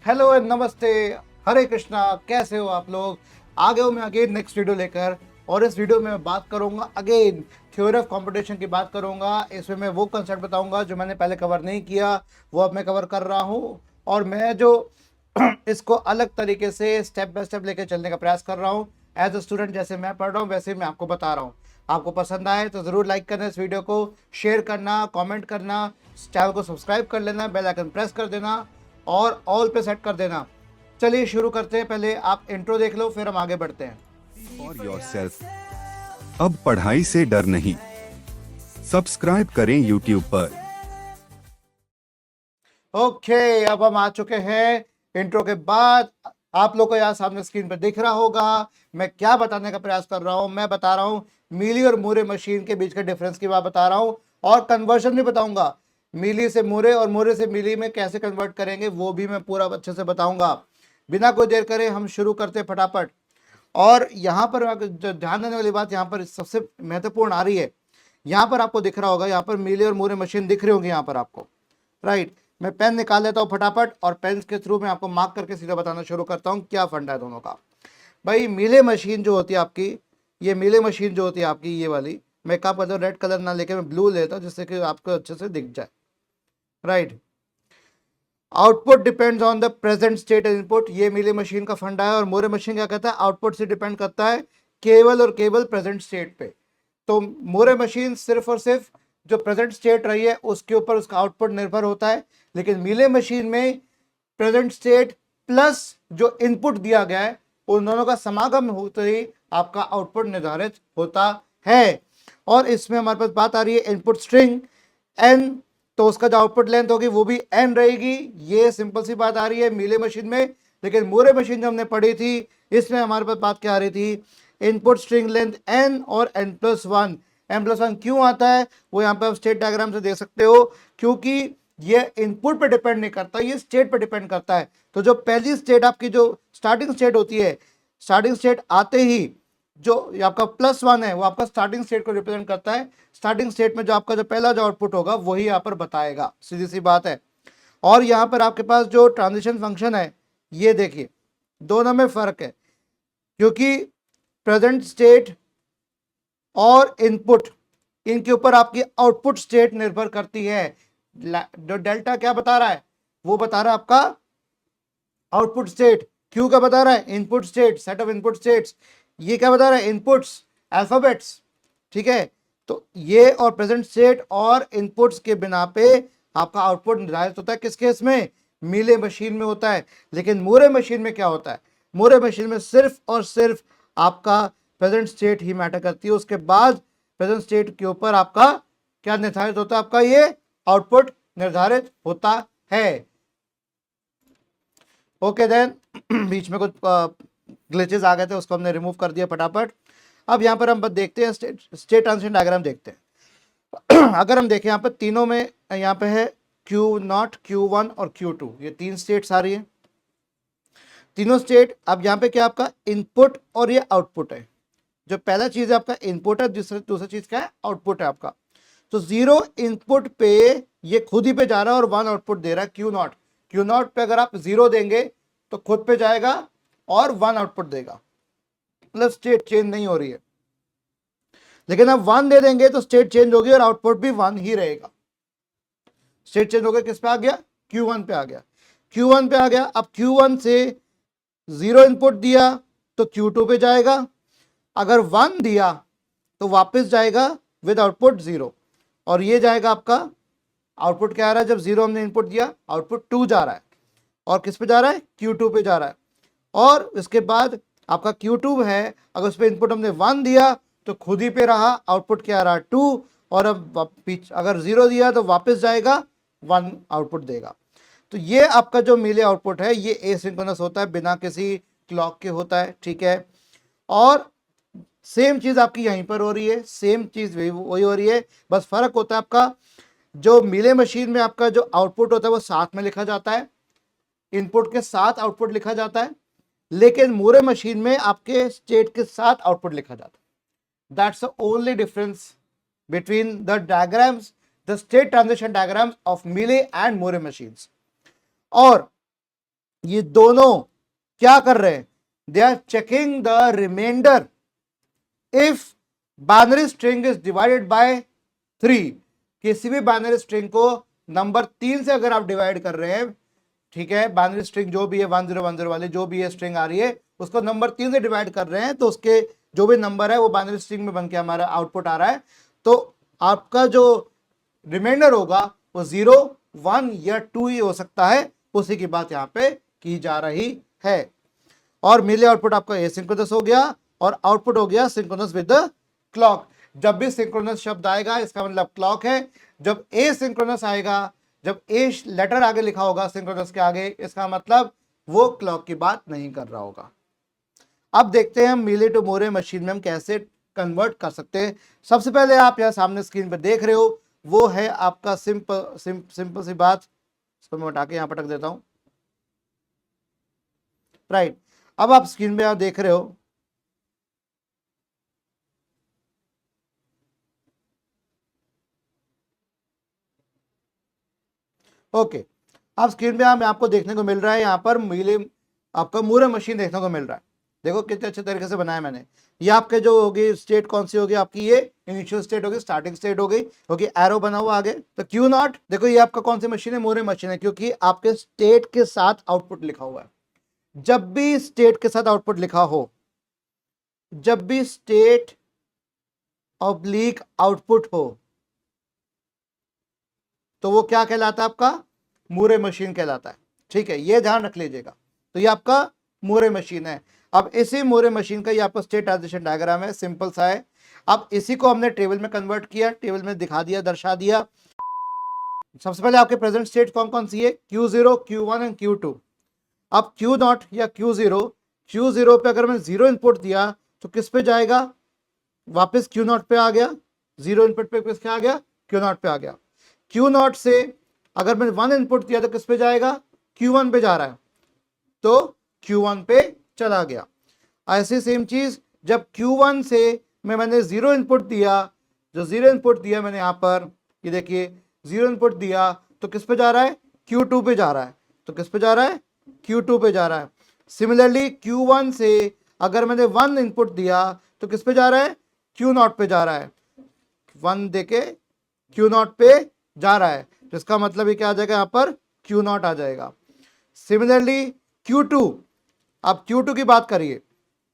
Hello and नमस्ते, हरे कृष्णा। कैसे हो आप लोग? आ गए हो मैं अगेन नेक्स्ट वीडियो लेकर। और इस वीडियो में मैं बात करूंगा अगेन थ्योरी ऑफ कंपटीशन की बात करूंगा। इसमें मैं वो कंसेप्ट बताऊंगा जो मैंने पहले कवर नहीं किया, वो अब मैं कवर कर रहा हूँ। और मैं जो इसको अलग तरीके से स्टेप बाय स्टेप लेकर चलने का प्रयास कर रहा हूँ। एज अ स्टूडेंट जैसे मैं पढ़ रहा हूँ वैसे मैं आपको बता रहा हूँ। आपको पसंद आए तो ज़रूर लाइक करना, इस वीडियो को शेयर करना, कमेंट करना, चैनल को सब्सक्राइब कर लेना, बेल आइकन प्रेस कर देना और ऑल पे सेट कर देना। चलिए शुरू करते हैं। पहले आप इंट्रो देख लो, फिर हम आगे बढ़ते हैं। For yourself. अब पढ़ाई से डर नहीं। सब्सक्राइब करें यूट्यूब पर। ओके, अब हम आ चुके हैं। इंट्रो के बाद आप लोग को यहाँ सामने स्क्रीन पर दिख रहा होगा मैं क्या बताने का प्रयास कर रहा हूँ। मैं बता रहा हूँ मीली और मूरे मशीन के बीच के डिफरेंस की बात बता रहा हूँ, और कन्वर्जन भी बताऊंगा। मीली से मूरे और मूरे से मीली में कैसे कन्वर्ट करेंगे वो भी मैं पूरा अच्छे से बताऊंगा। बिना कोई देर करे हम शुरू करते हैं फटाफट। और यहाँ पर जो ध्यान देने वाली बात यहाँ पर सबसे महत्वपूर्ण आ रही है। यहाँ पर आपको दिख रहा होगा, यहाँ पर मीले और मूरे मशीन दिख रही होंगी यहाँ पर आपको, राइट। मैं पेन निकाल लेता हूँ फटाफट और पेन के थ्रू मैं आपको मार्क करके सीधा बताना शुरू करता हूँ क्या फंडा है दोनों का। भाई मीले मशीन जो होती है आपकी, ये मीले मशीन जो होती है आपकी ये वाली, मैं क्या करता हूँ रेड कलर ना लेके मैं ब्लू लेता हूँ जिससे कि आपको अच्छे से दिख जाए, right. Output depends on the present state and input, ये मीले मशीन का फंडा है। और मोरे मशीन क्या कहता है, आउटपुट से डिपेंड करता है केवल और केवल प्रेजेंट स्टेट पे। तो मोरे मशीन सिर्फ और सिर्फ जो प्रेजेंट स्टेट रही है उसके ऊपर उसका आउटपुट निर्भर होता है। लेकिन मीले मशीन में प्रेजेंट स्टेट प्लस जो इनपुट दिया गया है उन दोनों का समागम होते ही आपका आउटपुट निर्धारित होता है। और इसमें हमारे पास बात आ रही है इनपुट स्ट्रिंग एन, तो उसका जो आउटपुट लेंथ होगी वो भी एन रहेगी। ये सिंपल सी बात आ रही है मीले मशीन में। लेकिन मूरे मशीन जो हमने पढ़ी थी इसमें हमारे पास बात क्या आ रही थी, इनपुट स्ट्रिंग लेंथ एन और N plus one. N plus one क्यों आता है वो यहाँ पे आप स्टेट डायग्राम से देख सकते हो, क्योंकि ये इनपुट पे डिपेंड नहीं करता, ये स्टेट पे डिपेंड करता है। तो जो पहली स्टेट आपकी जो स्टार्टिंग स्टेट होती है, स्टार्टिंग स्टेट आते ही जो आपका प्लस वन है वो आपका स्टार्टिंग स्टेट को रिप्रेजेंट करता है। स्टार्टिंग स्टेट में जो आपका जो पहला जो आउटपुट होगा वही यहाँ पर बताएगा, सीधी सी बात है। और यहाँ पर आपके पास जो ट्रांजिशन फंक्शन है ये देखिए, दोनों में फर्क है, क्योंकि प्रेजेंट स्टेट और इनपुट इनके ऊपर आपकी आउटपुट स्टेट निर्भर करती है। जो डेल्टा क्या बता रहा है, वो बता रहा है आपका आउटपुट स्टेट। क्यू क्या बता रहा है, input state, set of input states. ये क्या बता रहा है, इनपुट्स, अल्फाबेट्स, ठीक है। तो ये और प्रेजेंट स्टेट और इनपुट्स के बिना पे आपका आउटपुट निर्धारित होता है। किस केस में, मीले मशीन में होता है। लेकिन मूरे मशीन में क्या होता है, मूरे मशीन में सिर्फ और सिर्फ आपका प्रेजेंट स्टेट ही मैटर करती है। उसके बाद प्रेजेंट स्टेट के ऊपर आपका क्या निर्धारित होता है, आपका ये आउटपुट निर्धारित होता है। ओके देन बीच में कुछ ग्लिचेस आ गए थे, उसको हमने रिमूव कर दिया फटाफट। अब यहाँ पर हम बस देखते हैं स्टेट ट्रांजिशन डायग्राम देखते हैं। अगर हम देखें यहाँ पर तीनों में, यहाँ पे है Q0, Q1 और Q2, ये तीन स्टेट्स आ रही है, तीनों स्टेट। अब यहाँ पे क्या आपका इनपुट और ये आउटपुट है। जो पहला चीज है आपका इनपुट है, दूसरा चीज क्या है, आउटपुट है आपका। तो जीरो इनपुट पे ये खुद ही पे जा रहा है और वन आउटपुट दे रहा है Q0। Q0 पे अगर आप जीरो देंगे तो खुद पे जाएगा और वन आउटपुट देगा, मतलब स्टेट चेंज नहीं हो रही है। लेकिन आप वन दे देंगे तो स्टेट चेंज होगी और आउटपुट भी वन ही रहेगा। स्टेट चेंज हो गया, किस पे आ गया, Q1 पे आ गया। Q1 पे आ गया। अब Q1 से जीरो इनपुट दिया तो Q2 पे जाएगा, अगर वन दिया तो वापस जाएगा विद आउटपुट जीरो। और ये जाएगा आपका आउटपुट क्या आ रहा है, जब जीरो हमने इनपुट दिया आउटपुट टू जा रहा है, और किस पे जा रहा है, Q2 पे जा रहा है। और इसके बाद आपका Q2 है, अगर उस पर इनपुट हमने वन दिया तो खुद ही पे रहा, आउटपुट क्या आ रहा है, टू। और अब अगर जीरो दिया तो वापस जाएगा, वन आउटपुट देगा। तो ये आपका जो मीले आउटपुट है ये एसिंक्रोनस होता है, बिना किसी क्लॉक के होता है, ठीक है। और सेम चीज आपकी यहीं पर हो रही है, सेम चीज वही हो रही है, बस फर्क होता है आपका जो मीले मशीन में आपका जो आउटपुट होता है वो साथ में लिखा जाता है, इनपुट के साथ आउटपुट लिखा जाता है। लेकिन मूरे मशीन में आपके स्टेट के साथ आउटपुट लिखा जाता है। That's the only difference between the diagrams, the state transition diagrams of Mealy and Moore machines. और ये दोनों क्या कर रहे हैं? They are checking the remainder if binary string is divided by 3। किसी भी बाइनरी स्ट्रिंग को नंबर 3 से अगर आप डिवाइड कर रहे हैं, ठीक है, बाइनरी स्ट्रिंग जो भी है 1010 वाली जो भी है स्ट्रिंग आ रही है, उसको नंबर 3 से डिवाइड कर रहे हैं, तो उसके जो भी नंबर है वो बाइनरी स्ट्रिंग में बन के हमारा आउटपुट आ रहा है। तो आपका जो रिमाइंडर होगा वो 0, 1 या 2 ही हो सकता है, उसी की बात यहाँ पे की जा रही है। और मिले आउटपुट आपका एसिंक्रोनस हो गया और आउटपुट हो गया सिंक्रोनस विद द क्लॉक। जब भी सिंक्रोनस शब्द आएगा इसका मतलब क्लॉक है, जब एसिंक्रोनस आएगा, जब ए लेटर आगे लिखा होगा सिंक्रोनस के आगे, इसका मतलब वो क्लॉक की बात नहीं कर रहा होगा। अब देखते हैं मिले टू मोरे मशीन में हम कैसे कन्वर्ट कर सकते हैं। सबसे पहले आप यहाँ सामने स्क्रीन पर देख रहे हो वो है आपका सिंपल सी बात, इसको मैं हटा के यहाँ पटक देता हूं। राइट, अब आप स्क्रीन पे आप देख रहे हो ओके, अब स्क्रीन पे आपको देखने को मिल रहा है यहाँ पर मिले आपका मूरे मशीन देखने को मिल रहा है। देखो कितने अच्छे तरीके से बनाया मैंने। ये आपके जो होगी स्टेट कौन सी होगी आपकी, ये इनिशियल स्टेट होगी, स्टार्टिंग स्टेट होगी, क्योंकि एरो बना हुआ आगे। तो क्यू नॉट, देखो ये आपका कौन सी मशीन है, मोरे मशीन है, क्योंकि आपके स्टेट के साथ आउटपुट लिखा हुआ है। जब भी स्टेट के साथ आउटपुट लिखा हो, जब भी स्टेट ऑब्लिक आउटपुट हो, तो वो क्या कहलाता है आपका, मूरे मशीन कहलाता है। ठीक है, ये ध्यान रख लीजिएगा। तो ये आपका मूरे मशीन है। अब इसी मूरे मशीन का ये आपका स्टेट ट्रांजिशन डायग्राम है, सिंपल सा है। अब इसी को हमने टेबल में कन्वर्ट किया, टेबल में दिखा दिया, दर्शा दिया। सबसे पहले आपके प्रेजेंट स्टेट कौन कौन सी है, Q0, Q1 एंड Q2। अब Q0 या Q0 पे अगर मैंने 0 इनपुट दिया तो किस पे जाएगा, वापस Q0 पे आ गया। 0 इनपुट पे किस पे आ गया, Q0 पे आ गया। Q0 से अगर मैंने 1 इनपुट दिया तो किस पे जाएगा, Q1 पे जा रहा है, तो Q1 पे चला गया। ऐसे सेम चीज जब Q1 से मैंने 0 इनपुट दिया, जो 0 इनपुट दिया मैंने यहां पर, ये देखिए 0 इनपुट दिया तो किस पे जा रहा है, Q2 पे जा रहा है, तो किस पे जा रहा है, Q2 पे जा रहा है। सिमिलरली Q1 से अगर मैंने 1 इनपुट दिया तो किस पे जा रहा है, Q0 पे जा रहा है। 1 देके Q0 पे जा रहा है, जिसका मतलब ये क्या आ जाएगा, यहां पर Q0 आ जाएगा। सिमिलरली Q2, अब Q2 की बात करिए,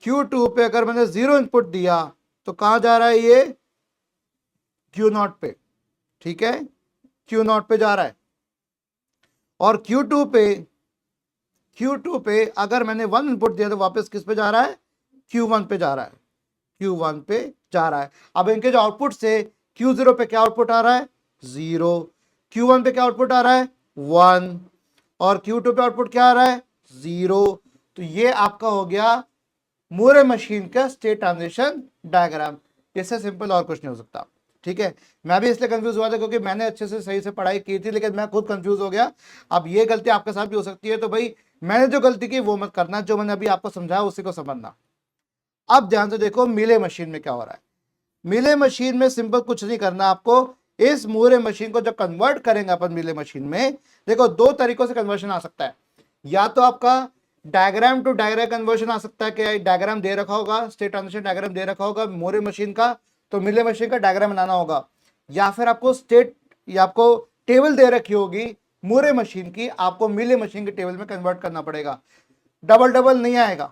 Q2 पे अगर मैंने 0 इनपुट दिया तो कहां जा रहा है, ये Q0 पे। ठीक है, Q0 पे जा रहा है। और Q2 पे अगर मैंने 1 इनपुट दिया तो वापस किस पे जा रहा है, Q1 पे जा रहा है, Q1 पे जा रहा है। अब इनके जो आउटपुट से Q0 पे क्या आउटपुट आ रहा है, 0, Q1 पे क्या आउटपुट आ रहा है, 1, और Q2 पे आउटपुट क्या आ रहा है, 0। तो ये आपका हो गया मूरे मशीन का स्टेट ट्रांजिशन डायग्राम। इससे सिंपल और कुछ नहीं हो सकता। ठीक है, मैं भी इसलिए कंफ्यूज हुआ था क्योंकि मैंने अच्छे से सही से पढ़ाई की थी, लेकिन मैं खुद कंफ्यूज हो गया। अब ये गलती आपके साथ भी हो सकती है, तो भाई मैंने जो गलती की वो मत करना, जो मैंने अभी आपको समझाया उसी को समझना। अब ध्यान से देखो मिले मशीन में क्या हो रहा है। मिले मशीन में सिंपल कुछ नहीं करना आपको, इस मूरे मशीन को जब कन्वर्ट करेंगे अपन मिले मशीन में, देखो दो तरीकों से कन्वर्शन आ सकता है। या तो आपका डायग्राम टू डायग्राम कन्वर्शन आ सकता है, कि डायग्राम दे रखा होगा, स्टेट ट्रांजिशन डायग्राम दे रखा होगा मोरे मशीन का, तो मिले मशीन का डायग्राम बनाना होगा। या फिर आपको स्टेट या आपको टेबल दे रखी होगी मोरे मशीन की, आपको मिले मशीन के टेबल में कन्वर्ट करना पड़ेगा। डबल डबल नहीं आएगा,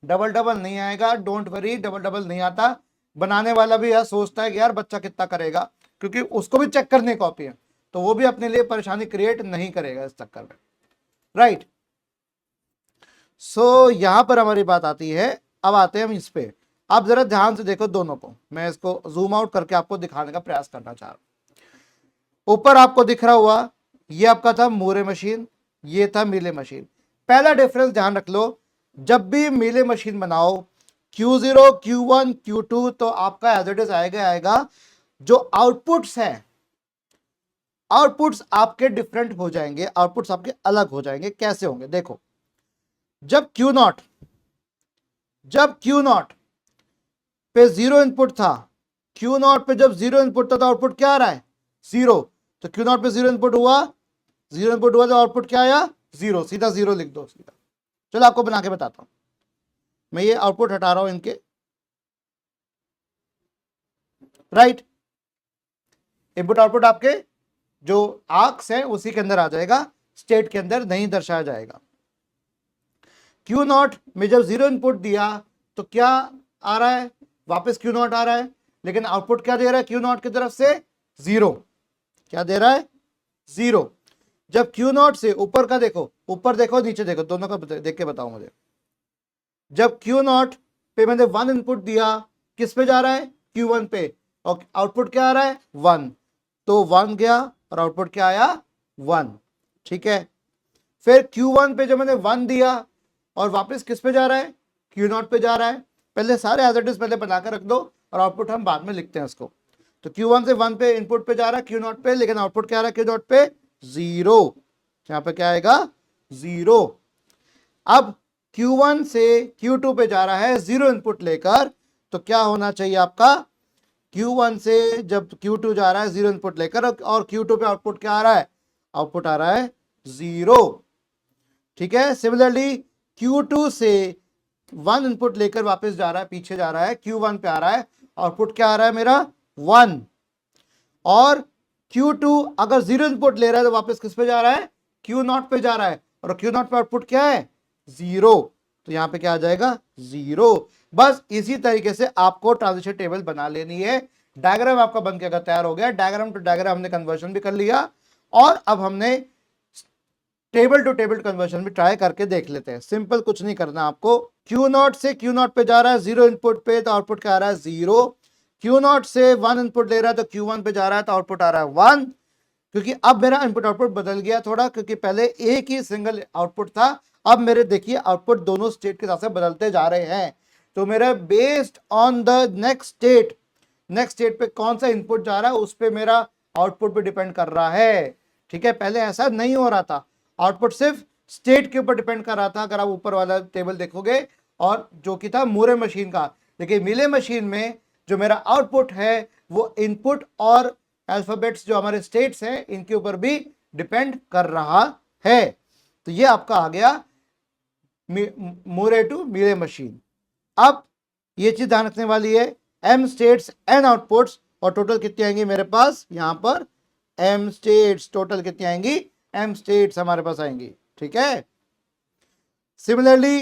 डबल डबल नहीं आएगा, डोंट वरी, डबल डबल नहीं आता। बनाने वाला भी यह सोचता है कि यार बच्चा कितना करेगा, क्योंकि उसको भी चेक करने कॉपी है, तो वो भी अपने लिए परेशानी क्रिएट नहीं करेगा इस चक्कर में। राइट, सो यहां पर हमारी बात आती है। अब आते हैं हम इस पे, आप जरा ध्यान से देखो दोनों को, मैं इसको जूम आउट करके आपको दिखाने का प्रयास करना चाह रहा हूं। ऊपर आपको दिख रहा हुआ ये आपका था मूरे मशीन, ये था मिले मशीन। पहला डिफरेंस ध्यान रख लो, जब भी मिले मशीन बनाओ Q0, Q1, Q2, तो आपका एज इट इज आएगा। जो आउटपुट्स हैं, आउटपुट्स आपके डिफरेंट हो जाएंगे, आउटपुट्स आपके अलग हो जाएंगे। कैसे होंगे, देखो जब Q0 पे 0 इनपुट था, Q0 पे जब 0 इनपुट था तो आउटपुट क्या आ रहा है, 0। तो Q0 पे 0 इनपुट हुआ, 0 इनपुट हुआ तो आउटपुट क्या आया, जीरो, सीधा जीरो लिख दो सीधा। चलो आपको बना के बताता हूं। मैं ये आउटपुट हटा रहा हूं इनके, राइट। इनपुट आउटपुट आपके जो आर्क्स है उसी के अंदर आ जाएगा, स्टेट के अंदर नहीं दर्शाया जाएगा। क्यू नॉट में जब जीरो इनपुट दिया तो क्या आ रहा है, वापस क्यू नॉट आ रहा है, लेकिन आउटपुट क्या दे रहा है क्यू नॉट की तरफ से, जीरो। क्या दे रहा है, जीरो। जब क्यू नॉट से ऊपर का देखो, ऊपर देखो नीचे देखो, दोनों का देख के बताओ मुझे। जब क्यू नॉट पे मैंने वन इनपुट दिया, किस पे जा रहा है, क्यू वन पे, और आउटपुट क्या आ रहा है, वन, तो वन गया और आउटपुट क्या आया, वन। ठीक है, फिर क्यू वन पे जब मैंने वन दिया और वापस किस पे जा रहा है, क्यू नॉट पे जा रहा है। पहले सारे एज इट इज पहले बनाकर रख दो और आउटपुट हम बाद में लिखते हैं इसको। तो क्यू वन से वन पे इनपुट पे जा रहा है क्यू नॉट पे, लेकिन आउटपुट क्या आ रहा है क्यू नॉट पे, जीरो। यहां पे क्या आएगा, जीरो। अब Q1 से Q2 पे जा रहा है जीरो इनपुट लेकर, तो क्या होना चाहिए आपका, Q1 से जब Q2 जा रहा है जीरो इनपुट लेकर और Q2 पे आउटपुट क्या आ रहा है, आउटपुट आ रहा है जीरो। ठीक है, सिमिलरली Q2 से वन इनपुट लेकर वापस जा रहा है, पीछे जा रहा है, Q1 पे आ रहा है, आउटपुट क्या आ रहा है मेरा, वन। और Q2 अगर जीरो इनपुट ले रहा है तो वापस किस पे जा रहा है, Q नॉट पे जा रहा है, और Q नॉट पे आउटपुट क्या है, जीरो। तो यहां पे क्या आ जाएगा, जीरो। बस इसी तरीके से आपको ट्रांजिशन टेबल बना लेनी है। डायग्राम आपका बन के अगर तैयार हो गया, डायग्राम टू डायग्राम हमने कन्वर्जन भी कर लिया, और अब हमने टेबल टू टेबल कन्वर्जन भी ट्राई करके देख लेते हैं। सिंपल, कुछ नहीं करना आपको। क्यू नॉट से क्यू नॉट पे जा रहा है जीरो इनपुट पे, तो आउटपुट क्या आ रहा है, जीरो। क्यू नॉट से वन इनपुट ले रहा है तो क्यू वन पे जा रहा है तो आउटपुट आ रहा है वन। क्योंकि अब मेरा इनपुट आउटपुट बदल गया थोड़ा, क्योंकि पहले एक ही सिंगल आउटपुट था, अब मेरे देखिए आउटपुट दोनों स्टेट के हिसाब से बदलते जा रहे हैं। तो मेरा based on the next state पे कौन सा इनपुट जा रहा है उस पे मेरा आउटपुट पे डिपेंड कर रहा है। ठीक है, पहले ऐसा नहीं हो रहा था, आउटपुट सिर्फ स्टेट के ऊपर डिपेंड कर रहा था, अगर आप ऊपर वाला टेबल देखोगे, और जो कि था मूरे मशीन का। लेकिन मिले मशीन में जो मेरा आउटपुट है वो इनपुट और अल्फाबेट्स जो हमारे स्टेट्स हैं इनके ऊपर भी डिपेंड कर रहा है। तो ये आपका आ गया मूरे टू मिले मशीन। अब ये चीज ध्यान रखने वाली है, एम स्टेट्स एन आउटपुट्स, और टोटल कितनी आएंगी मेरे पास, यहां पर एम स्टेट्स टोटल कितनी आएंगी, एम स्टेट्स हमारे पास आएंगी। ठीक है, सिमिलरली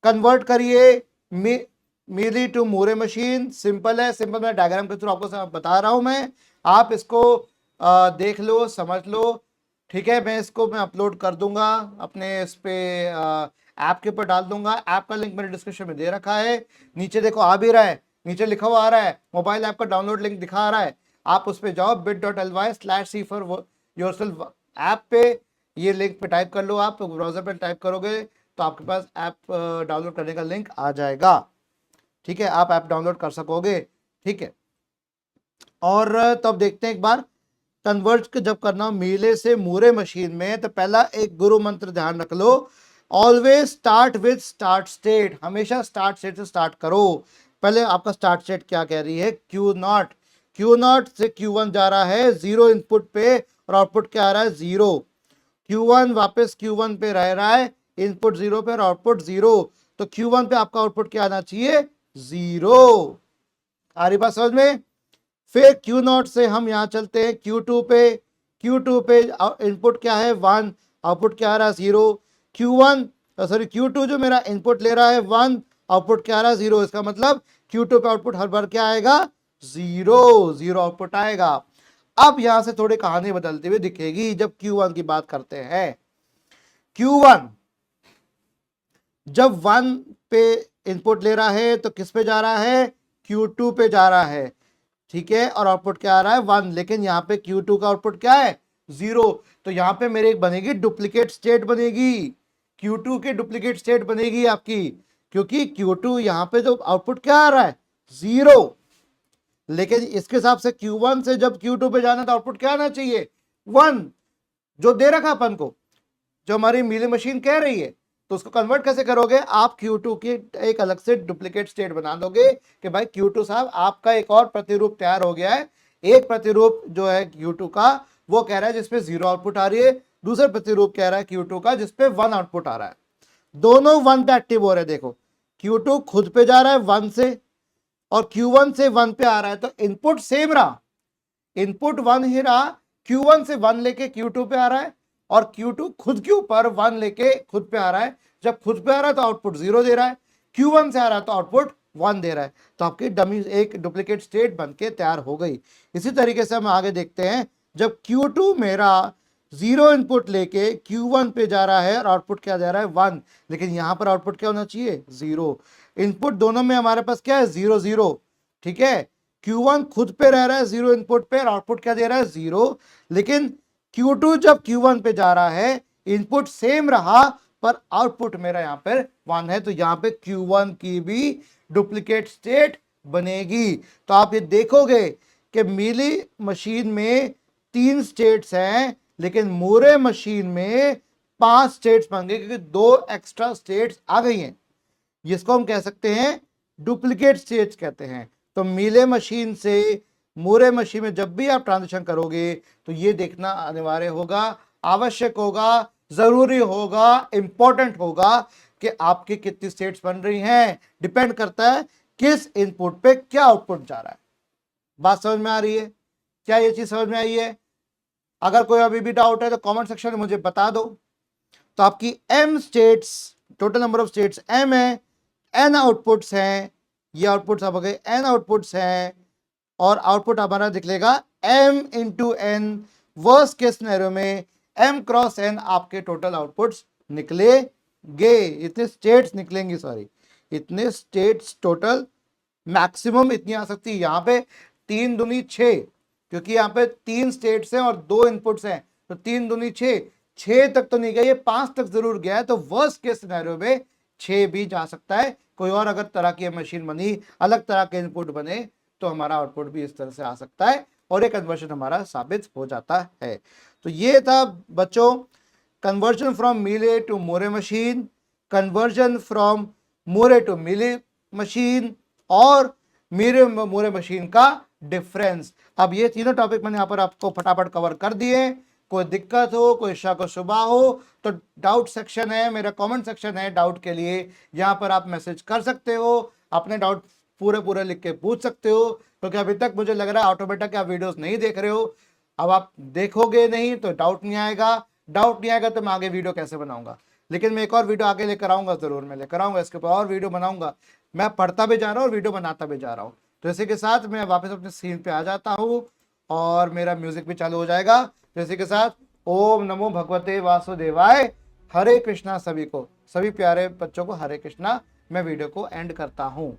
कन्वर्ट करिए मिली टू मूरे मशीन। सिंपल है, सिंपल मैं डायग्राम के थ्रू आपको बता रहा हूं, मैं आप इसको देख लो, समझ लो। ठीक है, मैं इसको अपलोड कर दूंगा अपने इस पे ऐप के ऊपर डाल दूंगा। ऐप का लिंक मैंने डिस्क्रिप्शन में दे रखा है, नीचे देखो आ भी रहा है, नीचे लिखा हुआ आ रहा है, मोबाइल ऐप का डाउनलोड लिंक दिखा आ रहा है। आप उस पर जाओ bit.ly/c for yourself ऐप पे, ये लिंक पे टाइप कर लो, आप ब्राउजर पे टाइप करोगे तो आपके पास ऐप डाउनलोड करने का लिंक आ जाएगा। ठीक है, आप ऐप डाउनलोड कर सकोगे। ठीक है, और तब देखते हैं एक बार कन्वर्ट जब करना हो मीले से मूरे मशीन में, तो पहला एक गुरु मंत्र ध्यान रख लो, always start with start state. हमेशा स्टार्ट स्टेट से स्टार्ट करो। पहले आपका स्टार्ट स्टेट क्या कह रही है, क्यू नॉट से क्यू वन जा रहा है जीरो इनपुट पे, और आउटपुट क्या आ रहा है, जीरो। क्यू वन वापिस क्यू वन पे रह रहा है, इनपुट जीरो पे और आउटपुट जीरो, तो क्यू वन पे आपका आउटपुट क्या आना चाहिए, जीरो। आ रही बात समझ में। फिर क्यू नॉट से हम यहां चलते हैं क्यू टू पे इनपुट क्या है, वन, आउटपुट क्या आ रहा है, जीरो। क्यू टू जो मेरा इनपुट ले रहा है वन, आउटपुट क्या आ रहा है, जीरो। इसका मतलब क्यू टू पे आउटपुट हर बार क्या आएगा, जीरो आउटपुट आएगा। अब यहां से थोड़ी कहानी बदलती हुई दिखेगी जब Q1 की बात करते हैं। Q1 जब वन पे इनपुट ले रहा है तो किस पे जा रहा है, Q2 पे जा रहा है। ठीक है, और आउटपुट क्या आ रहा है, वन, लेकिन यहां पे Q2 का आउटपुट क्या है, जीरो। तो यहां पे मेरे एक बनेगी डुप्लीकेट स्टेट बनेगी, Q2 की डुप्लीकेट स्टेट बनेगी आपकी, क्योंकि Q2 यहां पे जो आउटपुट क्या आ रहा है, जीरो। लेकिन इसके हिसाब से Q1 से जब Q2 पे जाना तो आउटपुट क्या आना चाहिए, वन, जो दे रखा अपन को, जो हमारी मिली मशीन कह रही है। तो उसको कन्वर्ट कैसे करोगे, आप Q2 की एक अलग से डुप्लीकेट स्टेट बना दोगे कि भाई Q2 साहब आपका एक और प्रतिरूप तैयार हो गया है। एक प्रतिरूप जो है Q2 का वो कह रहा है जिसमें जीरो आउटपुट आ रही है, दूसरा प्रतिरूप कह रहा है Q2 का जिसपे 1 आउटपुट आ रहा है। दोनों 1 पे एक्टिव हो रहे हैं। देखो Q2 खुद पे जा रहा है 1 से और Q1 से 1 पे आ रहा है, तो इनपुट सेम रहा, इनपुट 1 ही रहा। Q1 से 1 लेके Q2 पे आ रहा है और Q2 खुद के ऊपर 1 लेके खुद पे आ रहा है। जब खुद पे आ रहा है तो आउटपुट 0 दे रहा है, Q1 से आ रहा है तो आउटपुट 1 दे रहा है। तो आपकी डमी एक डुप्लीकेट स्टेट बनके तैयार हो गई। इसी तरीके से हम आगे देखते हैं, जब Q2 मेरा 0 इनपुट लेके Q1 पे जा रहा है और आउटपुट क्या दे रहा है 1, लेकिन यहां पर आउटपुट क्या होना चाहिए 0। इनपुट दोनों में हमारे पास क्या है 0 0, ठीक है। Q1 खुद पे रह रहा है 0 इनपुट पे और आउटपुट क्या दे रहा है 0, लेकिन Q2 जब Q1 पे जा रहा है इनपुट सेम रहा पर आउटपुट मेरा यहां पर 1 है, तो यहां पे Q1 की भी डुप्लीकेट स्टेट बनेगी। तो आप ये देखोगे कि मीली मशीन में 3 स्टेट्स हैं लेकिन मूरे मशीन में 5 स्टेट्स बन गए क्योंकि 2 एक्स्ट्रा स्टेट्स आ गई हैं। जिसको हम कह सकते हैं डुप्लीकेट स्टेट्स कहते हैं। तो मीले मशीन से मूरे मशीन में जब भी आप ट्रांजिशन करोगे तो ये देखना अनिवार्य होगा, आवश्यक होगा, जरूरी होगा, इंपॉर्टेंट होगा कि आपकी कितनी स्टेट्स बन रही हैं। डिपेंड करता है किस इनपुट पे क्या आउटपुट जा रहा है। बात समझ में आ रही है? क्या ये चीज समझ में आई है? अगर कोई अभी भी डाउट है तो कमेंट सेक्शन में मुझे बता दो। तो आपकी m states, total number of states m है, n आउटपुट्स हैं, ये आउटपुट्स आप गए n आउटपुट्स हैं और आउटपुट हमारा निकलेगा m into n। Worst case scenario में m क्रॉस n आपके टोटल आउटपुट्स निकलेंगे। इतने स्टेट्स निकलेंगी, सॉरी इतने स्टेट्स टोटल मैक्सिमम इतनी आ सकती है। यहाँ पे 3 दूनी 6, क्योंकि यहाँ पे 3 स्टेट्स हैं और 2 इनपुट्स हैं, तो 3 दूनी 6, 6 तक तो नहीं गया, ये 5 तक जरूर गया है। तो वर्स्ट केस सिनेरियो में 6 भी जा सकता है। कोई और अगर तरह की मशीन बनी, अलग तरह के इनपुट बने, तो हमारा आउटपुट भी इस तरह से आ सकता है और ये कन्वर्जन हमारा साबित हो जाता है। तो ये था बच्चों conversion from Mealy to Moore machine, conversion from Moore to Mealy machine और मेरे मोरे मशीन का डिफरेंस। अब ये तीनों टॉपिक मैंने यहाँ पर आपको फटाफट कवर कर दिए। कोई दिक्कत हो, कोई शक और शुबा हो तो डाउट सेक्शन है, मेरा कमेंट सेक्शन है डाउट के लिए, यहाँ पर आप मैसेज कर सकते हो, अपने डाउट पूरे लिख के पूछ सकते हो। क्योंकि अभी तक मुझे लग रहा है ऑटोमेटिक आप वीडियोस नहीं देख रहे हो। अब आप देखोगे नहीं तो डाउट नहीं आएगा, डाउट नहीं आएगा तो मैं आगे वीडियो कैसे बनाऊंगा। लेकिन मैं एक और वीडियो आगे लेकर आऊंगा, जरूर मैं लेकर आऊंगा, इसके ऊपर और वीडियो बनाऊंगा। मैं पढ़ता भी जा रहा हूँ और वीडियो बनाता भी जा रहा हूँ। तो इसी के साथ मैं वापस अपने सीन पे आ जाता हूँ और मेरा म्यूजिक भी चालू हो जाएगा। तो इसी के साथ ओम नमो भगवते वासुदेवाय, हरे कृष्णा। सभी को, सभी प्यारे बच्चों को हरे कृष्णा। मैं वीडियो को एंड करता हूँ।